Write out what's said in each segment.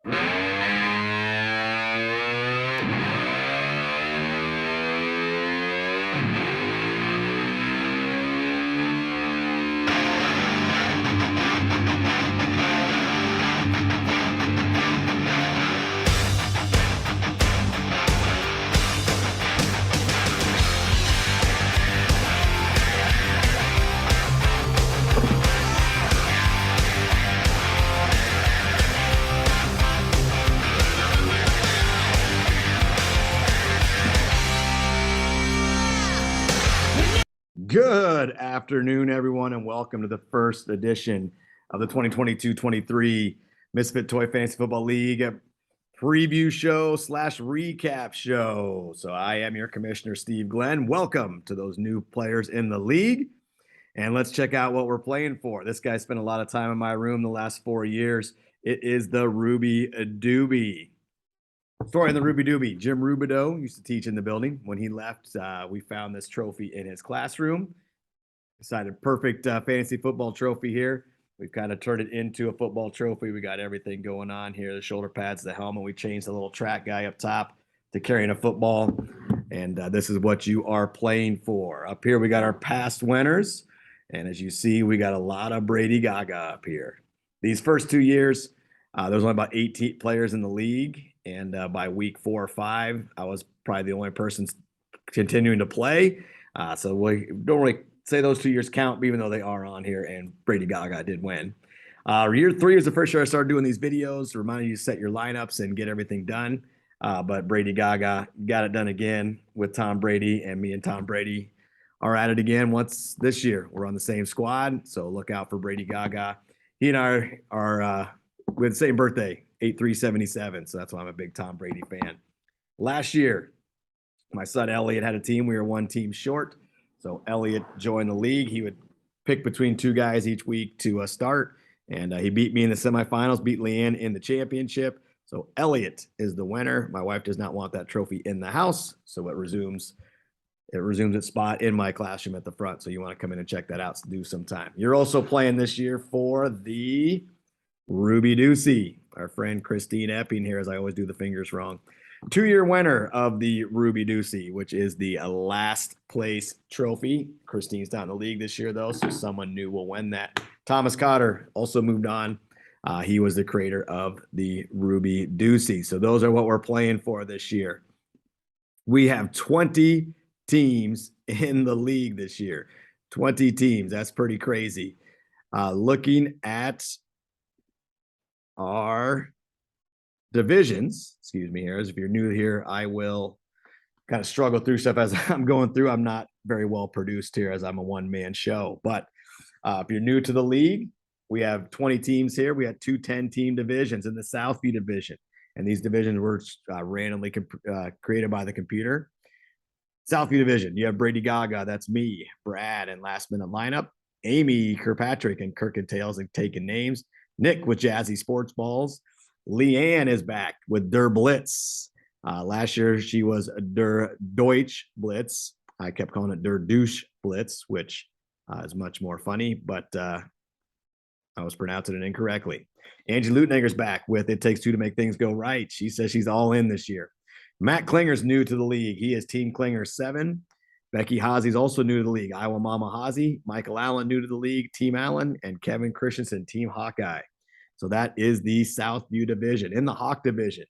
Good afternoon, everyone, and welcome to the first edition of the 2022-23 Misfit Toy Fantasy Football League preview show / recap show. So I am your commissioner, Steve Glenn. Welcome to those new players in the league. And let's check out what we're playing for. This guy spent a lot of time in my room the last 4 years. It is the Ruby Doobie. Story on the Ruby Doobie. Jim Rubidoux used to teach in the building. When he left, we found this trophy in his classroom. Decided perfect fantasy football trophy here. We've kind of turned it into a football trophy. We got everything going on here. The shoulder pads, the helmet. We changed the little track guy up top to carrying a football. And this is what you are playing for. Up here, we got our past winners. And as you see, we got a lot of Brady Gaga up here. These first 2 years, there was only about 18 players in the league. And by week 4 or 5, I was probably the only person continuing to play. So we don't really say those 2 years count, even though they are on here, and Brady Gaga did win. Year 3 is the first year I started doing these videos, reminding you to set your lineups and get everything done. But Brady Gaga got it done again with Tom Brady, and me and Tom Brady are at it again once this year. We're on the same squad, so look out for Brady Gaga. He and I are with the same birthday, 8/3/77, so that's why I'm a big Tom Brady fan. Last year, my son Elliot had a team. We were one team short. So Elliot joined the league. He would pick between 2 guys each week to start. And he beat me in the semifinals, beat Leanne in the championship. So Elliot is the winner. My wife does not want that trophy in the house. So it resumes its spot in my classroom at the front. So you want to come in and check that out, do some time. You're also playing this year for the Ruby Deucey. Our friend Christine Epping here, as I always do the fingers wrong. 2-year winner of the Ruby Deucey, which is the last place trophy. Christine's not in the league this year, though, so someone new will win that. Thomas Cotter also moved on. He was the creator of the Ruby Deucey. So those are what we're playing for this year. We have 20 teams in the league this year. 20 teams. That's pretty crazy. Looking at our divisions, excuse me here, as if you're new here, I will kind of struggle through stuff as I'm going through. I'm not very well produced here as I'm a one-man show, but if you're new to the league, we have 20 teams here. We had 2 10-team divisions in the Southview division, and these divisions were randomly created by the computer. Southview division, you have Brady Gaga, that's me, Brad, and last minute lineup, Amy Kirkpatrick and Kirk and Tails and taking names, Nick with Jazzy Sports Balls, Leanne is back with Der Blitz. Last year, she was Der Deutsch Blitz. I kept calling it Der Douche Blitz, which is much more funny, but I was pronouncing it incorrectly. Angie Lutnager's back with It Takes Two to Make Things Go Right. She says she's all in this year. Matt Klinger's new to the league. He is Team Klinger 7. Becky Hazy's also new to the league. Iowa Mama Hazy. Michael Allen new to the league. Team Allen. And Kevin Christensen, Team Hawkeye. So that is the Southview division. In the Hawk division,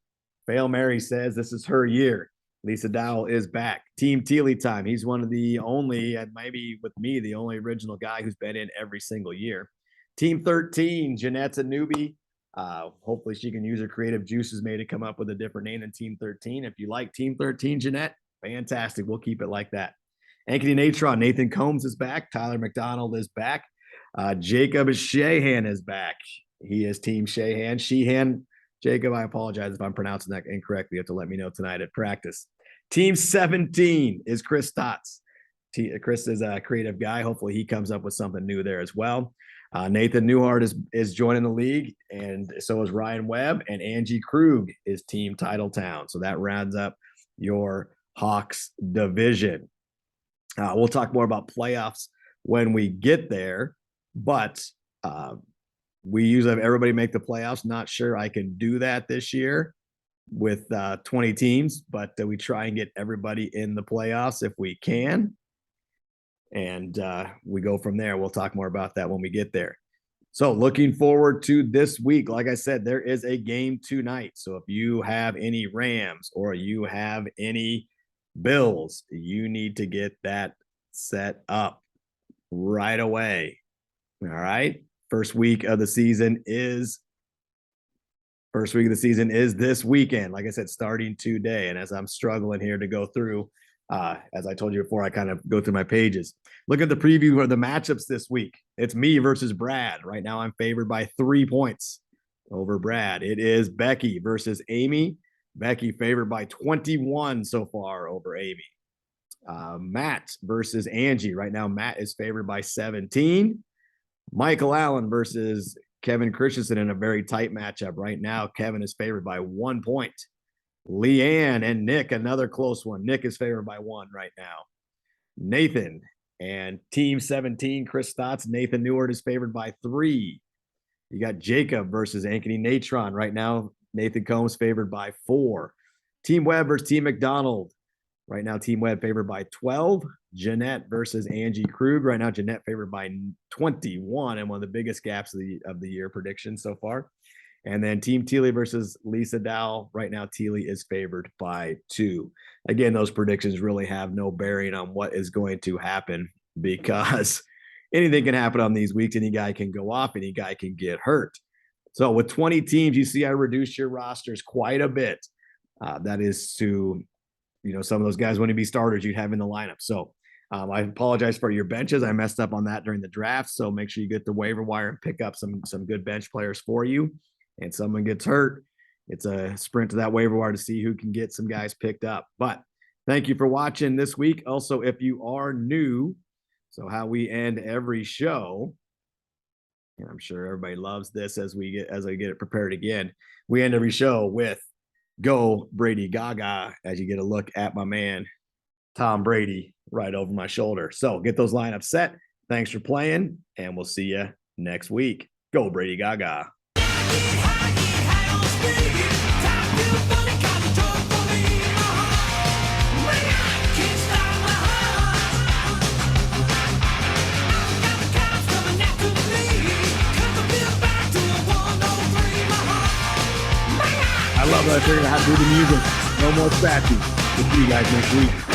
Fail Mary says this is her year. Lisa Dowell is back. Team Teely time. He's one of the only, and maybe with me, the only original guy who's been in every single year. Team 13, Jeanette's a newbie. Hopefully she can use her creative juices maybe to come up with a different name than Team 13. If you like Team 13, Jeanette, fantastic. We'll keep it like that. Ankeny Natron, Nathan Combs is back. Tyler McDonald is back. Jacob Shahan is back. He is Team Shahan. Sheehan, Jacob, I apologize if I'm pronouncing that incorrectly. You have to let me know tonight at practice. Team 17 is Chris Stotts. Chris is a creative guy. Hopefully he comes up with something new there as well. Nathan Newhart is joining the league, and so is Ryan Webb, and Angie Krug is Team Titletown. So that rounds up your Hawks division. We'll talk more about playoffs when we get there, but We usually have everybody make the playoffs. Not sure I can do that this year with 20 teams, but we try and get everybody in the playoffs if we can. And we go from there. We'll talk more about that when we get there. So looking forward to this week. Like I said, there is a game tonight. So if you have any Rams or you have any Bills, you need to get that set up right away. All right. First week of the season is this weekend. Like I said, starting today. And as I'm struggling here to go through, as I told you before, I kind of go through my pages. Look at the preview of the matchups this week. It's me versus Brad. Right now, I'm favored by 3 points over Brad. It is Becky versus Amy. Becky favored by 21 so far over Amy. Matt versus Angie. Right now, Matt is favored by 17. Michael Allen versus Kevin Christensen in a very tight matchup. Right now, Kevin is favored by 1 point. Leanne and Nick, another close one. Nick is favored by 1 right now. Nathan and Team 17, Chris Stotts. Nathan Neward is favored by 3. You got Jacob versus Ankeny Natron. Right now, Nathan Combs favored by 4. Team Webb versus Team McDonald. Right now, Team Webb favored by 12. Jeanette versus Angie Krug. Right now, Jeanette favored by 21, and one of the biggest gaps of the year prediction so far. And then Team Teely versus Lisa Dow. Right now, Teely is favored by 2. Again, those predictions really have no bearing on what is going to happen because anything can happen on these weeks. Any guy can go off, any guy can get hurt. So with 20 teams, you see I reduced your rosters quite a bit. That is to, some of those guys wouldn't be starters you'd have in the lineup. So I apologize for your benches. I messed up on that during the draft. So make sure you get the waiver wire and pick up some good bench players for you. And someone gets hurt, it's a sprint to that waiver wire to see who can get some guys picked up. But thank you for watching this week. Also, if you are new, so how we end every show, and I'm sure everybody loves this as I get it prepared again. We end every show with "Go Brady Gaga" as you get a look at my man Tom Brady right over my shoulder. So get those lineups set. Thanks for playing, and we'll see you next week. Go Brady Gaga. I love that I figured out how to do the music. No more scratching. We'll see you guys next week.